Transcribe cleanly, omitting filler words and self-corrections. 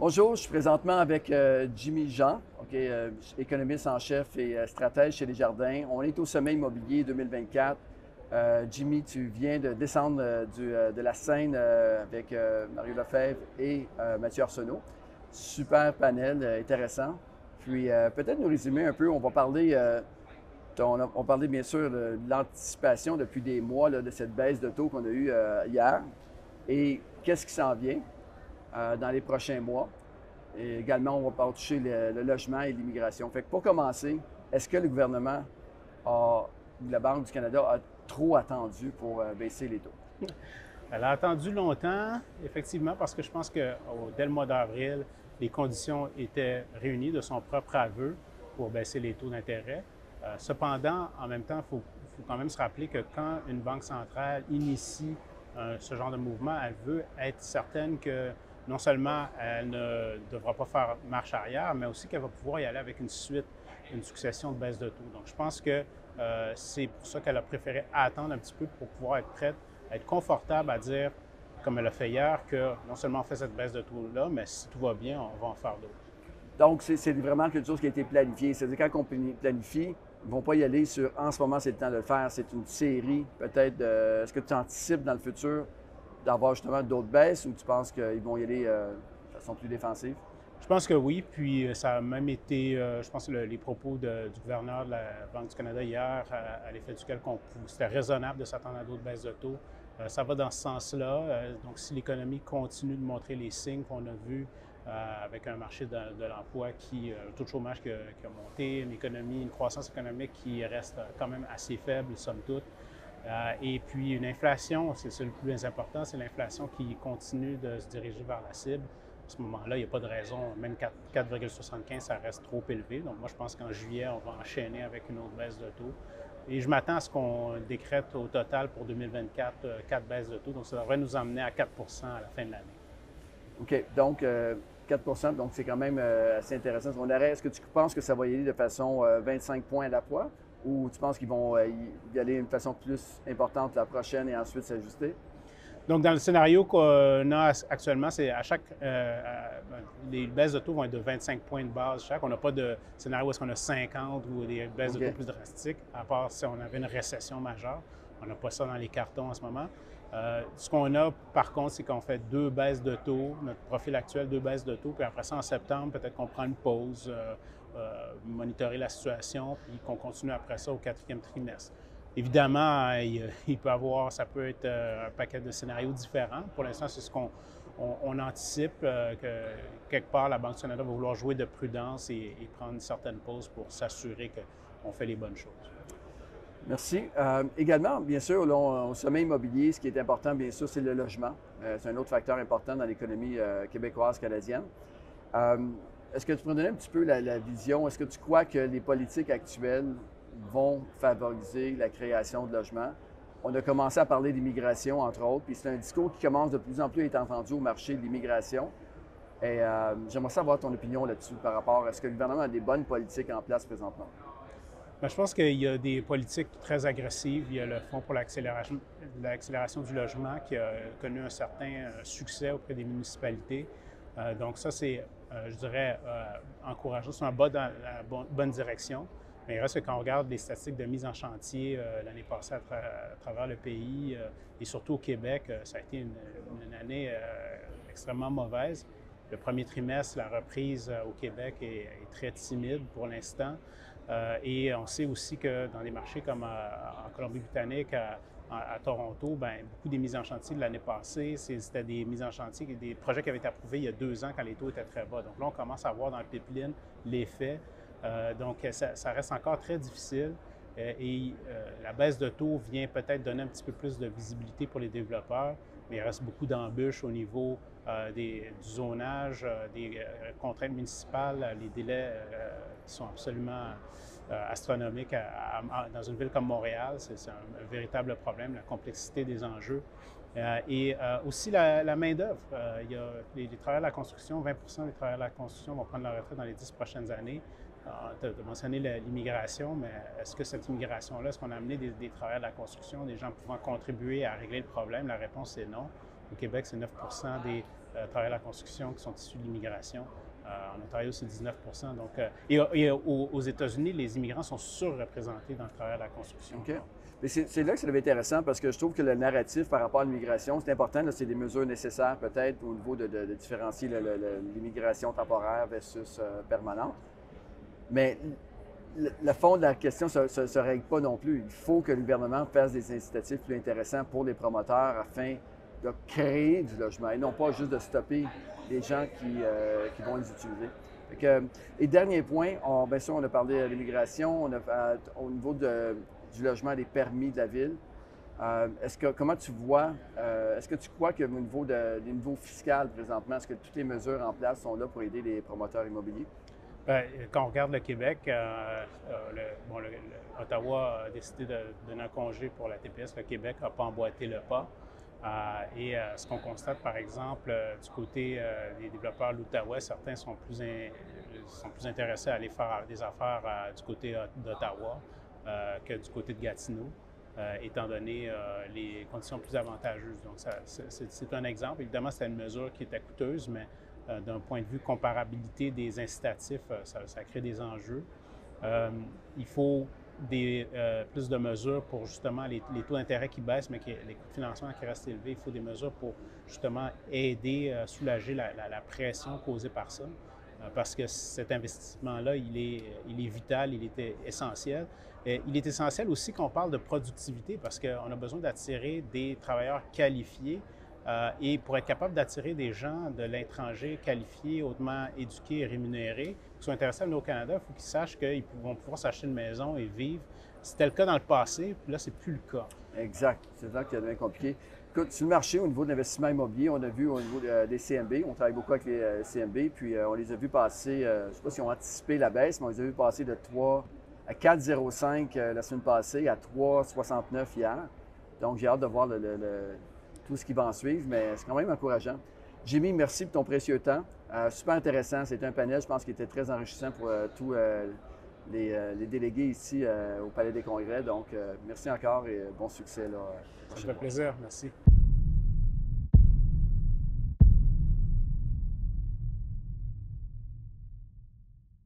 Bonjour, je suis présentement avec Jimmy Jean, économiste en chef et stratège chez Desjardins. On est au Sommet immobilier 2024. Jimmy, tu viens de descendre de la scène avec Mario Lefebvre et Mathieu Arsenault. Super panel, intéressant. Puis peut-être nous résumer un peu, on va parler, on parlait bien sûr de l'anticipation depuis des mois là, de cette baisse de taux qu'on a eue hier et qu'est-ce qui s'en vient dans les prochains mois. Et également, on va pouvoir toucher le logement et l'immigration. Fait que pour commencer, est-ce que le gouvernement ou la Banque du Canada a trop attendu pour baisser les taux? Elle a attendu longtemps, effectivement, parce que je pense que dès le mois d'avril, les conditions étaient réunies de son propre aveu pour baisser les taux d'intérêt. Cependant, en même temps, il faut quand même se rappeler que quand une banque centrale initie ce genre de mouvement, elle veut être certaine que non seulement elle ne devra pas faire marche arrière, mais aussi qu'elle va pouvoir y aller avec une succession de baisses de taux. Donc, je pense que c'est pour ça qu'elle a préféré attendre un petit peu pour pouvoir être prête, être confortable à dire, comme elle a fait hier, que non seulement on fait cette baisse de taux-là, mais si tout va bien, on va en faire d'autres. Donc, c'est vraiment quelque chose qui a été planifié. C'est-à-dire, quand on planifie, ils ne vont pas y aller sur en ce moment, c'est le temps de le faire. C'est une série, peut-être. Est-ce que tu anticipes dans le futur d'avoir justement d'autres baisses ou tu penses qu'ils vont y aller de façon plus défensive? Je pense que oui, puis ça a même été, je pense, les propos du gouverneur de la Banque du Canada hier, à l'effet duquel c'était raisonnable de s'attendre à d'autres baisses de taux. Ça va dans ce sens-là. Donc, si l'économie continue de montrer les signes qu'on a vus avec un marché de l'emploi un taux de chômage qui a monté, une croissance économique qui reste quand même assez faible, somme toute, et puis une inflation, c'est le plus important, c'est l'inflation qui continue de se diriger vers la cible. À ce moment-là, il n'y a pas de raison, même 4,75, ça reste trop élevé. Donc moi, je pense qu'en juillet, on va enchaîner avec une autre baisse de taux. Et je m'attends à ce qu'on décrète au total pour 2024 4 baisses de taux. Donc ça devrait nous emmener à 4 à la fin de l'année. OK. Donc, 4 donc c'est quand même assez intéressant. Est-ce que tu penses que ça va y aller de façon 25 points à la fois ou tu penses qu'ils vont y aller d'une façon plus importante la prochaine et ensuite s'ajuster? Donc, dans le scénario qu'on a actuellement, c'est les baisses de taux vont être de 25 points de base chaque. On n'a pas de scénario où est-ce qu'on a 50 ou des baisses de taux plus drastiques, à part si on avait une récession majeure. On n'a pas ça dans les cartons en ce moment. Ce qu'on a, par contre, c'est qu'on fait 2 baisses de taux, notre profil actuel, 2 baisses de taux, puis après ça, en septembre, peut-être qu'on prend une pause, monitorer la situation, puis qu'on continue après ça au 4e trimestre. Évidemment, ça peut être un paquet de scénarios différents. Pour l'instant, c'est ce qu'on anticipe, que quelque part, la Banque du Canada va vouloir jouer de prudence et prendre une certaine pause pour s'assurer qu'on fait les bonnes choses. Merci. Également, bien sûr, là, au sommet immobilier, ce qui est important, bien sûr, c'est le logement. C'est un autre facteur important dans l'économie québécoise, canadienne. Est-ce que tu pourrais donner un petit peu la vision? Est-ce que tu crois que les politiques actuelles vont favoriser la création de logements? On a commencé à parler d'immigration, entre autres, puis c'est un discours qui commence de plus en plus à être entendu au marché de l'immigration. Et j'aimerais savoir ton opinion là-dessus par rapport à ce que le gouvernement a des bonnes politiques en place présentement. Bien, je pense qu'il y a des politiques très agressives. Il y a le Fonds pour l'accélération du logement qui a connu un certain succès auprès des municipalités. Donc ça, c'est, je dirais, encourageant. C'est un pas dans la bonne direction. Mais il reste que quand on regarde les statistiques de mise en chantier l'année passée à travers le pays et surtout au Québec, ça a été une année extrêmement mauvaise. Le premier trimestre, la reprise au Québec est très timide pour l'instant. Et on sait aussi que dans des marchés comme en Colombie-Britannique, à Toronto, bien, beaucoup des mises en chantier de l'année passée, c'était des mises en chantier, des projets qui avaient été approuvés il y a 2 ans quand les taux étaient très bas. Donc là, on commence à voir dans le pipeline l'effet. Donc ça reste encore très difficile. Et la baisse de taux vient peut-être donner un petit peu plus de visibilité pour les développeurs, mais il reste beaucoup d'embûches au niveau du zonage, des contraintes municipales, les délais sont absolument astronomiques dans une ville comme Montréal. C'est un véritable problème, la complexité des enjeux. Et aussi la main-d'œuvre. Il y a les travailleurs de la construction, 20 des travailleurs de la construction vont prendre leur retraite dans les 10 prochaines années. Tu as mentionné l'immigration, mais est-ce que cette immigration-là, est-ce qu'on a amené des travailleurs de la construction, des gens pouvant contribuer à régler le problème? La réponse est non. Au Québec, c'est 9 des travailleurs de la construction qui sont issus de l'immigration. En Ontario, c'est 19 donc, et aux États-Unis, les immigrants sont surreprésentés dans le travail de la construction. OK. Mais c'est là que ça devient intéressant parce que je trouve que le narratif par rapport à l'immigration, c'est important. C'est des mesures nécessaires peut-être au niveau de différencier l'immigration temporaire versus permanente. Mais le fond de la question ne se règle pas non plus. Il faut que le gouvernement fasse des incitatifs plus intéressants pour les promoteurs afin de créer du logement et non pas juste de stopper les gens qui vont les utiliser. Et dernier point, bien sûr, on a parlé de l'immigration, au niveau du logement, des permis de la ville. Comment tu vois, est-ce que tu crois que au niveau des niveaux fiscaux présentement, est-ce que toutes les mesures en place sont là pour aider les promoteurs immobiliers? Bien, quand on regarde le Québec, Ottawa a décidé de donner un congé pour la TPS. Le Québec n'a pas emboîté le pas. Ce qu'on constate, par exemple, du côté des développeurs de l'Outaouais, certains sont plus intéressés à aller faire des affaires du côté d'Ottawa que du côté de Gatineau, étant donné les conditions plus avantageuses. Donc, c'est un exemple. Évidemment, c'est une mesure qui était coûteuse, mais d'un point de vue comparabilité des incitatifs, ça crée des enjeux. Il faut plus de mesures pour justement les taux d'intérêt qui baissent, mais les coûts de financement qui restent élevés. Il faut des mesures pour justement aider, soulager la pression causée par ça, parce que cet investissement-là, il est vital, il est essentiel. Et il est essentiel aussi qu'on parle de productivité, parce qu'on a besoin d'attirer des travailleurs qualifiés. Et pour être capable d'attirer des gens de l'étranger qualifiés, hautement éduqués et rémunérés, qui sont intéressés à venir au Canada, il faut qu'ils sachent qu'ils vont pouvoir s'acheter une maison et vivre. C'était le cas dans le passé, puis là, c'est plus le cas. Exact. C'est ça qui devient compliqué. Écoute, sur le marché, au niveau de l'investissement immobilier, on a vu au niveau des CMB, on travaille beaucoup avec les CMB, puis on les a vus passer, je ne sais pas si ont anticipé la baisse, mais on les a vus passer de 3 à 4,05 la semaine passée, à 3,69 hier. Donc, j'ai hâte de voir tout ce qui va en suivre, mais c'est quand même encourageant. Jimmy, merci pour ton précieux temps. Super intéressant. C'était un panel, je pense, qui était très enrichissant pour tous les délégués ici au Palais des Congrès. Donc, merci encore et bon succès. Là, ça me fait plaisir. Merci.